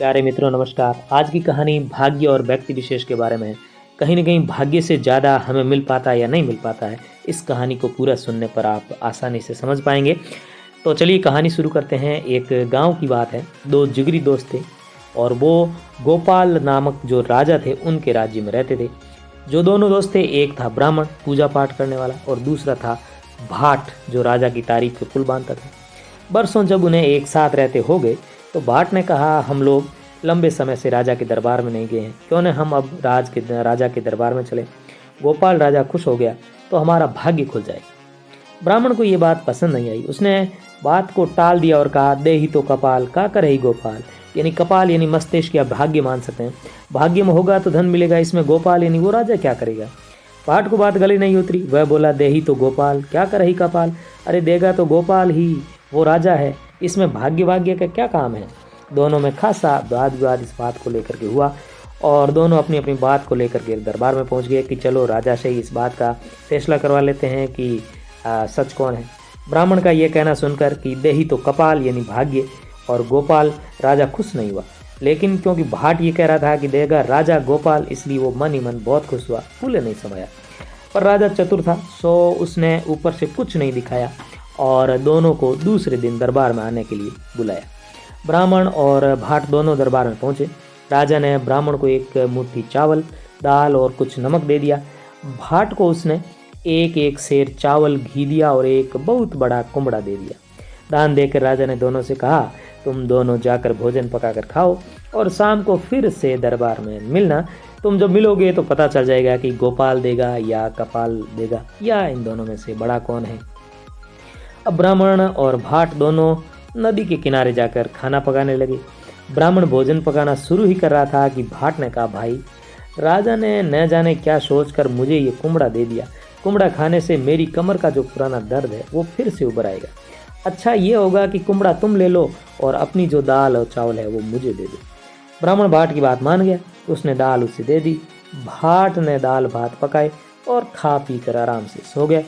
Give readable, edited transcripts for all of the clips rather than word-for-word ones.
प्यारे मित्रों नमस्कार। आज की कहानी भाग्य और व्यक्ति विशेष के बारे में है। कहीं न कहीं भाग्य से ज़्यादा हमें मिल पाता है या नहीं मिल पाता है, इस कहानी को पूरा सुनने पर आप आसानी से समझ पाएँगे। तो चलिए कहानी शुरू करते हैं। एक गाँव की बात है। 2 जिगरी दोस्त थे और वो गोपाल नामक जो राजा थे उनके राज्य में रहते थे। जो दोनों दोस्त थे, एक था ब्राह्मण पूजा पाठ करने वाला और दूसरा था भाट जो राजा की तारीफ के पुल बांधता था। बरसों जब उन्हें एक साथ रहते हो गए तो भाट ने कहा, हम लोग लंबे समय से राजा के दरबार में नहीं गए हैं, क्यों न हम अब राजा के दरबार में चले। गोपाल राजा खुश हो गया तो हमारा भाग्य खुल जाएगा। ब्राह्मण को ये बात पसंद नहीं आई। उसने बात को टाल दिया और कहा, दे ही तो कपाल का करे ही गोपाल। यानी कपाल यानी मस्तिष्क या भाग्य मान सकते हैं। भाग्य में होगा तो धन मिलेगा, इसमें गोपाल यानी वो राजा क्या करेगा। भाट को बात गले नहीं उतरी। वह बोला, दे ही तो गोपाल क्या करे ही कपाल। अरे देगा तो गोपाल ही, वो राजा है, इसमें भाग्य भाग्य का क्या काम है। दोनों में खासा वाद विवाद इस बात को लेकर के हुआ और दोनों अपनी अपनी बात को लेकर के दरबार में पहुंच गए कि चलो राजा से इस बात का फैसला करवा लेते हैं कि सच कौन है। ब्राह्मण का ये कहना सुनकर कि दे ही तो कपाल यानी भाग्य और गोपाल राजा खुश नहीं हुआ, लेकिन क्योंकि भाट ये कह रहा था कि देगा राजा गोपाल, इसलिए वो मन ही मन बहुत खुश हुआ, फूले नहीं समाया। पर राजा चतुर था, सो उसने ऊपर से कुछ नहीं दिखाया और दोनों को दूसरे दिन दरबार में आने के लिए बुलाया। ब्राह्मण और भाट दोनों दरबार में पहुंचे। राजा ने ब्राह्मण को एक मुट्ठी चावल, दाल और कुछ नमक दे दिया। भाट को उसने एक एक सेर चावल, घी दिया और एक बहुत बड़ा कुमड़ा दे दिया। दान देकर राजा ने दोनों से कहा, तुम दोनों जाकर भोजन पकाकर खाओ और शाम को फिर से दरबार में मिलना। तुम जब मिलोगे तो पता चल जाएगा कि गोपाल देगा या कपाल देगा या इन दोनों में से बड़ा कौन है। अब ब्राह्मण और भाट दोनों नदी के किनारे जाकर खाना पकाने लगे। ब्राह्मण भोजन पकाना शुरू ही कर रहा था कि भाट ने कहा, भाई राजा ने न जाने क्या सोचकर मुझे ये कुमड़ा दे दिया। कुमड़ा खाने से मेरी कमर का जो पुराना दर्द है वो फिर से उभर आएगा। अच्छा ये होगा कि कुमड़ा तुम ले लो और अपनी जो दाल और चावल है वो मुझे दे दो। ब्राह्मण भाट की बात मान गया। उसने दाल उसे दे दी। भाट ने दाल भात पकाए और खा पी कर आराम से सो गया।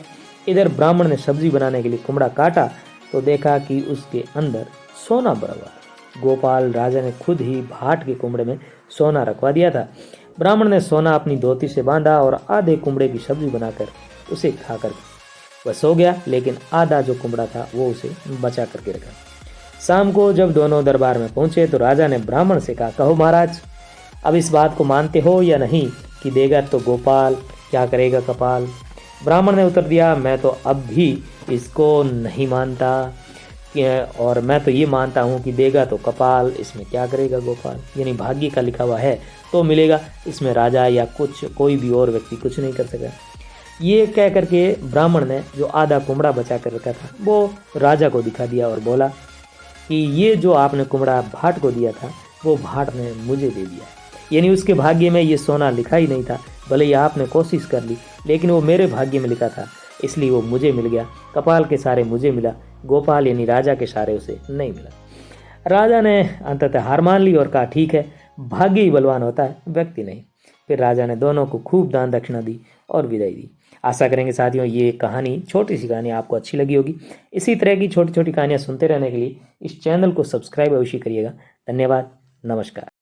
इधर ब्राह्मण ने सब्जी बनाने के लिए कुमड़ा काटा तो देखा कि उसके अंदर सोना भरा हुआ। गोपाल राजा ने खुद ही भाट के कुमड़े में सोना रखवा दिया था। ब्राह्मण ने सोना अपनी धोती से बांधा और आधे कुमड़े की सब्जी बनाकर उसे खाकर वह सो गया, लेकिन आधा जो कुमड़ा था वो उसे बचा करके रखा। शाम को जब दोनों दरबार में पहुंचे तो राजा ने ब्राह्मण से कहा, कहो महाराज, अब इस बात को मानते हो या नहीं कि देगा तो गोपाल क्या करेगा कपाल। ब्राह्मण ने उत्तर दिया, मैं तो अब भी इसको नहीं मानता और मैं तो ये मानता हूँ कि देगा तो कपाल, इसमें क्या करेगा गोपाल। यानी भाग्य का लिखा हुआ है तो मिलेगा, इसमें राजा या कोई भी और व्यक्ति कुछ नहीं कर सका। ये कह करके ब्राह्मण ने जो आधा कुमड़ा बचा कर रखा था वो राजा को दिखा दिया और बोला कि ये जो आपने कुमड़ा भाट को दिया था वो भाट ने मुझे दे दिया। यानी उसके भाग्य में ये सोना लिखा ही नहीं था, भले ही आपने कोशिश कर ली, लेकिन वो मेरे भाग्य में लिखा था, इसलिए वो मुझे मिल गया। कपाल के सारे मुझे मिला, गोपाल यानी राजा के सारे उसे नहीं मिला। राजा ने अंततः हार मान ली और कहा, ठीक है, भाग्य ही बलवान होता है, व्यक्ति नहीं। फिर राजा ने दोनों को खूब दान दक्षिणा दी और विदाई दी। आशा करेंगे साथियों ये कहानी, छोटी सी कहानी आपको अच्छी लगी होगी। इसी तरह की छोटी छोटी कहानियाँ सुनते रहने के लिए इस चैनल को सब्सक्राइब अवश्य करिएगा। धन्यवाद, नमस्कार।